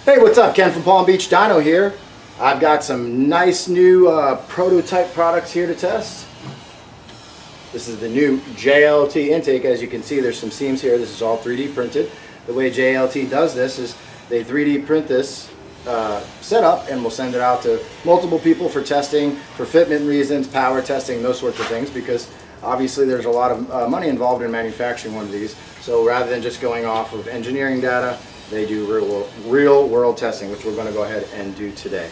Hey, what's up? Ken from Palm Beach Dyno here. I've got some nice new prototype products here to test. This is the new JLT Intake. As you can see, there's some seams here. This is all 3D printed. The way JLT does this is they 3D print this setup and we'll send it out to multiple people for testing, for fitment reasons, power testing, those sorts of things, because obviously there's a lot of money involved in manufacturing one of these. So rather than just going off of engineering data, they do real world testing, which we're going to go ahead and do today.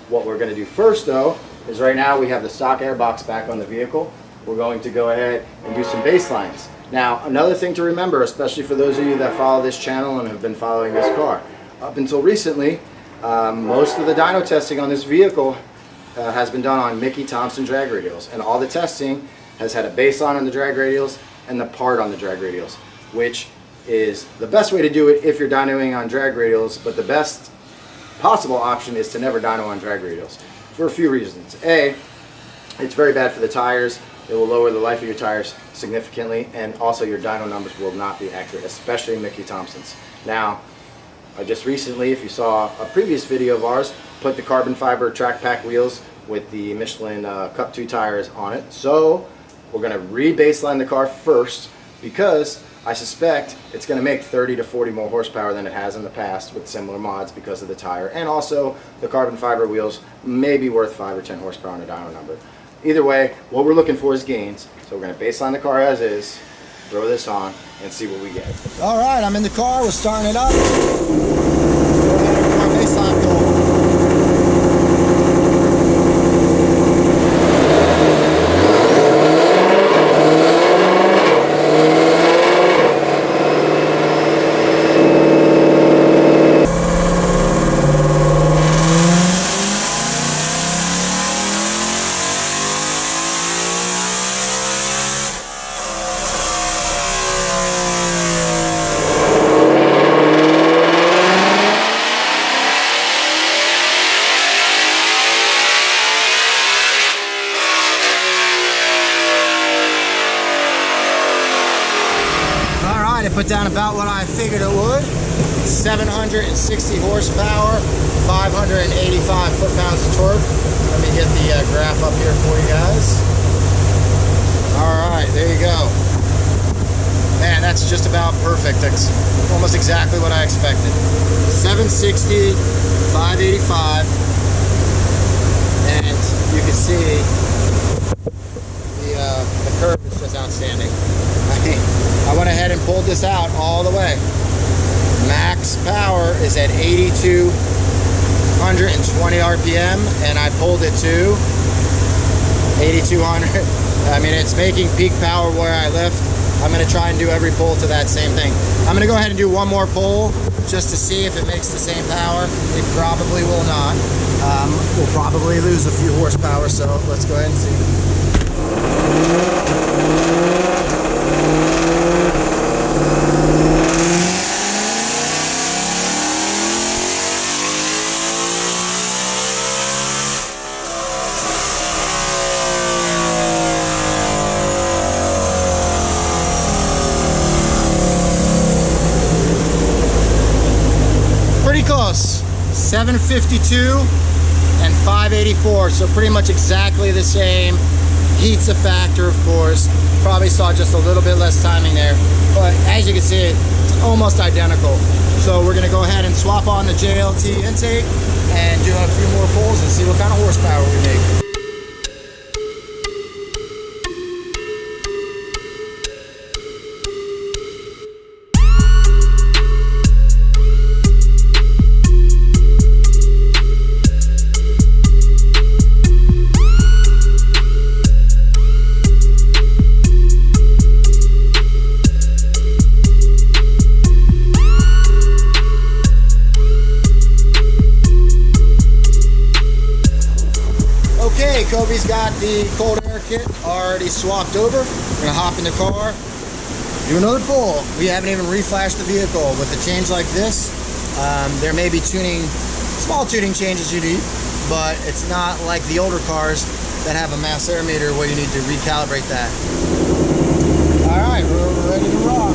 What we're going to do first, though, is right now we have the stock airbox back on the vehicle. We're going to go ahead and do some baselines. Now, another thing to remember, especially for those of you that follow this channel and have been following this car, up until recently, most of the dyno testing on this vehicle has been done on Mickey Thompson drag radials, and all the testing has had a baseline on the drag radials and the part on the drag radials, which is the best way to do it if you're dynoing on drag radials, but the best possible option is to never dyno on drag radials for a few reasons. A, it's very bad for the tires. It will lower the life of your tires significantly, and also your dyno numbers will not be accurate, especially Mickey Thompson's. Now, I just recently, if you saw a previous video of ours, put the carbon fiber track pack wheels with the Michelin Cup 2 tires on it. So we're going to re-baseline the car first, because I suspect it's going to make 30 to 40 more horsepower than it has in the past with similar mods because of the tire, and also the carbon fiber wheels may be worth 5 or 10 horsepower on a dyno number. Either way, what we're looking for is gains, so we're going to baseline the car as is, throw this on, and see what we get. Alright, I'm in the car, we're starting it up. Go ahead and put my baseline going. It put down about what I figured it would. 760 horsepower, 585 foot-pounds of torque. Let me get the graph up here for you guys. Alright, there you go. Man, that's just about perfect. That's almost exactly what I expected. 760, 585, and you can see the curve is just outstanding. I went ahead and pulled this out all the way. Max power is at 8,220 RPM, and I pulled it to 8,200. I mean, it's making peak power where I lift. I'm going to try and do every pull to that same thing. I'm going to go ahead and do one more pull just to see if it makes the same power. It probably will not. We'll probably lose a few horsepower, so let's go ahead and see. Pretty close. 752 and 584, so pretty much exactly the same. Heat's a factor, of course. Probably saw just a little bit less timing there, but as you can see, it's almost identical. So we're going to go ahead and swap on the JLT intake and do a few more pulls and see what kind of horsepower we make. Kobe's got the cold air kit already swapped over. We're gonna hop in the car, do another pull. We haven't even reflashed the vehicle. With a change like this, there may be small tuning changes you need, but it's not like the older cars that have a mass air meter where you need to recalibrate that. All right, we're ready to rock.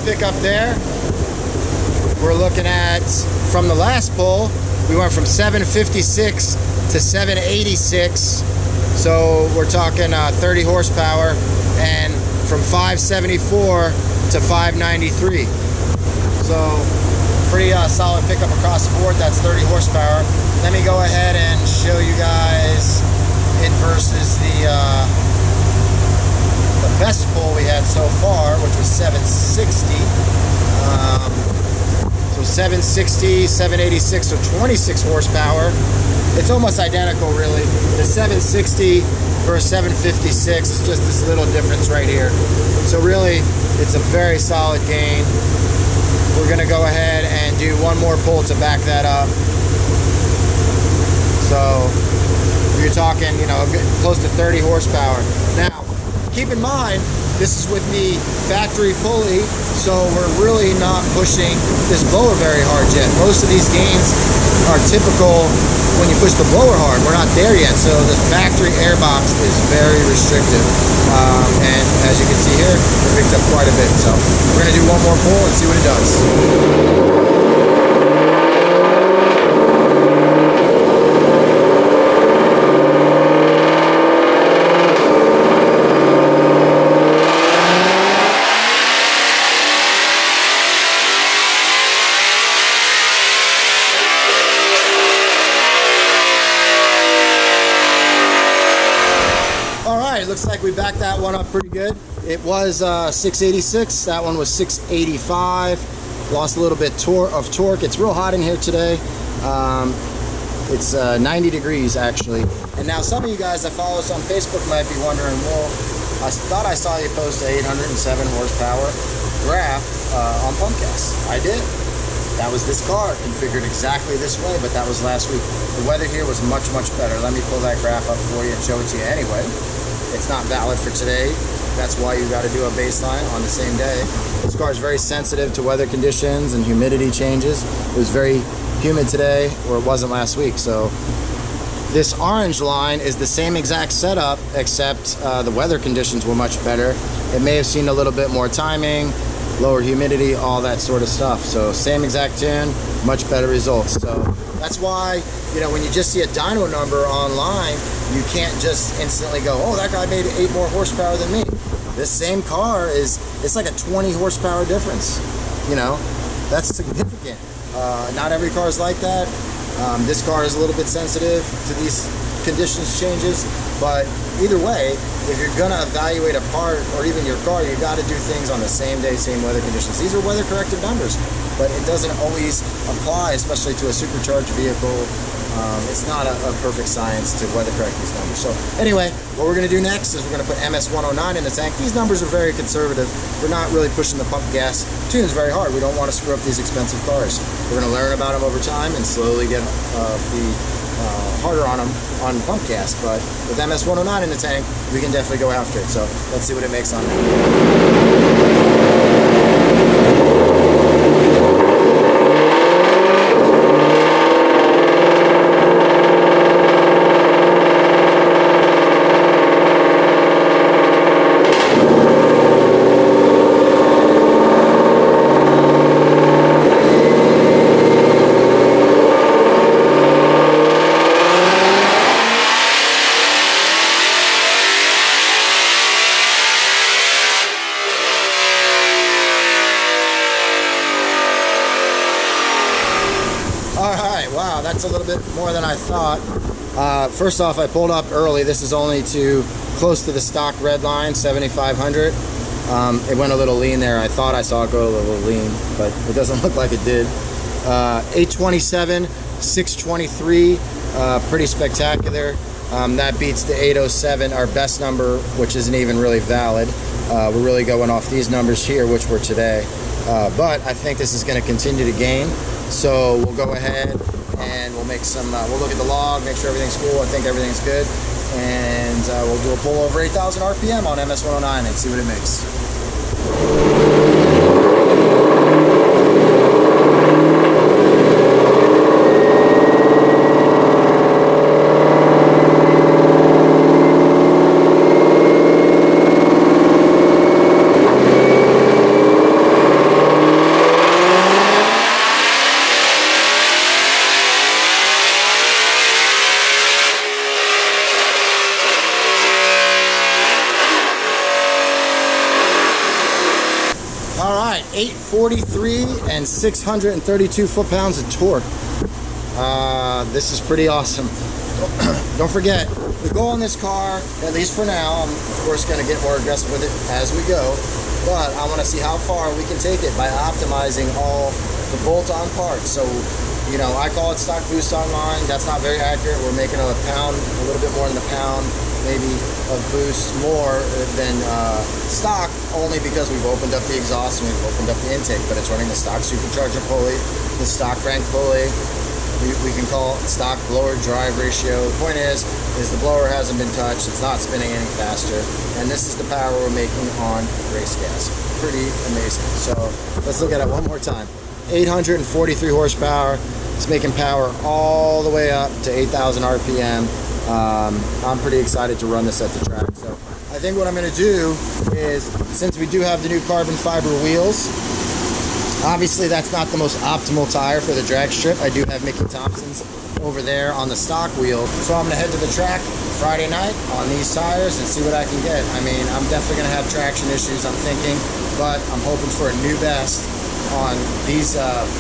pickup there. We're looking at, from the last pull, we went from 756 to 786. So we're talking 30 horsepower, and from 574 to 593. So pretty solid pickup across the board. That's 30 horsepower. Let me go ahead and show you guys it versus the best pull we had so far, which was 760. So 760, 786, so 26 horsepower. It's almost identical, really. The 760 versus 756 is just this little difference right here. So really, it's a very solid gain. We're gonna go ahead and do one more pull to back that up. So you're talking, you know, close to 30 horsepower. Now, keep in mind, this is with the factory pulley, so we're really not pushing this blower very hard yet. Most of these gains are typical when you push the blower hard. We're not there yet, so the factory air box is very restrictive. And as you can see here, it picked up quite a bit. So we're gonna do one more pull and see what it does. Looks like we backed that one up pretty good. It was 686. That one was 685. Lost a little bit of torque. It's real hot in here today. It's 90 degrees actually. And now some of you guys that follow us on Facebook might be wondering, well, I thought I saw you post a 807 horsepower graph on pump gas. I did. That was this car configured exactly this way, but that was last week. The weather here was much, much better. Let me pull that graph up for you and show it to you anyway. It's not valid for today. That's why you got to do a baseline on the same day. This car is very sensitive to weather conditions and humidity changes. It was very humid today, or it wasn't last week. So this orange line is the same exact setup, except the weather conditions were much better. It may have seen a little bit more timing, lower humidity, all that sort of stuff. So same exact tune, much better results. So that's why, you know, when you just see a dyno number online, you can't just instantly go, oh, that guy made 8 more horsepower than me. This same car it's like a 20 horsepower difference. You know, that's significant. Not every car is like that. This car is a little bit sensitive to these conditions changes, but either way, if you're gonna evaluate a part or even your car, you got to do things on the same day, same weather conditions. These are weather corrected numbers, but it doesn't always apply, especially to a supercharged vehicle. It's not a perfect science to weather correct these numbers. So anyway, what we're gonna do next is we're gonna put MS-109 in the tank. These numbers are very conservative. We're not really pushing the pump gas tunes very hard. We don't want to screw up these expensive cars. We're gonna learn about them over time and slowly get harder on them on pump gas. But with MS-109 in the tank, we can definitely go after it. So let's see what it makes on there. Wow, that's a little bit more than I thought. First off, I pulled up early. This is only to close to the stock red line, 7,500. It went a little lean there. I thought I saw it go a little lean, but it doesn't look like it did. 827, 623, pretty spectacular. That beats the 807, our best number, which isn't even really valid. We're really going off these numbers here, which were today. But I think this is going to continue to gain. So we'll go ahead and we'll make some, we'll look at the log, make sure everything's cool. I think everything's good. And we'll do a pull over 8,000 RPM on MS-109 and see what it makes. 843 and 632 foot-pounds of torque. This is pretty awesome. Don't forget, the goal on this car, at least for now, I'm of course going to get more aggressive with it as we go, but I want to see how far we can take it by optimizing all the bolt-on parts. So, you know, I call it stock boost on mine. That's not very accurate. We're making a pound, a little bit more than a pound, maybe of boost more than stock, only because we've opened up the exhaust and we've opened up the intake, but it's running the stock supercharger pulley, the stock crank pulley. We can call it stock blower drive ratio. The point is the blower hasn't been touched. It's not spinning any faster. And this is the power we're making on race gas. Pretty amazing. So let's look at it one more time. 843 horsepower. It's making power all the way up to 8,000 RPM. I'm pretty excited to run this at the track. So I think what I'm going to do is, since we do have the new carbon fiber wheels, obviously that's not the most optimal tire for the drag strip. I do have Mickey Thompson's over there on the stock wheel. So I'm gonna head to the track Friday night on these tires and see what I can get. I mean, I'm definitely gonna have traction issues, I'm thinking, but I'm hoping for a new best on these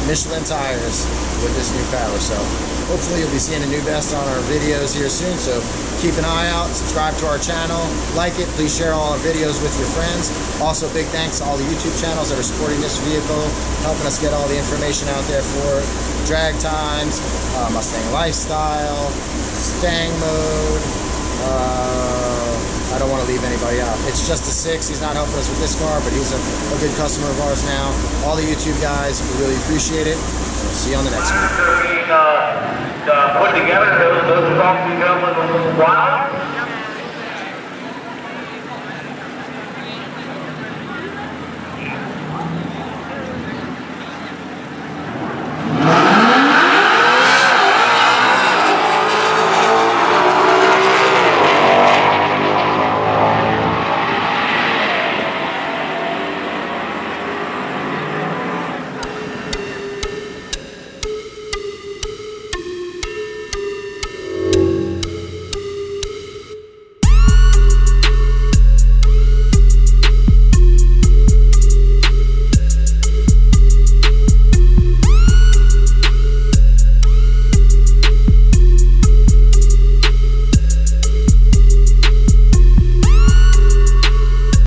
Michelin tires with this new power. So hopefully you'll be seeing a new best on our videos here soon. So keep an eye out, subscribe to our channel, like it, please share all our videos with your friends. Also, big thanks to all the YouTube channels that are supporting this vehicle, helping us get all the information out there for it. Drag times, Mustang lifestyle, Stang mode. I don't want to leave anybody out. It's just a 6. He's not helping us with this car, but he's a good customer of ours now. All the YouTube guys, we really appreciate it. We'll see you on the next one. Put together, those boxes come with a little while.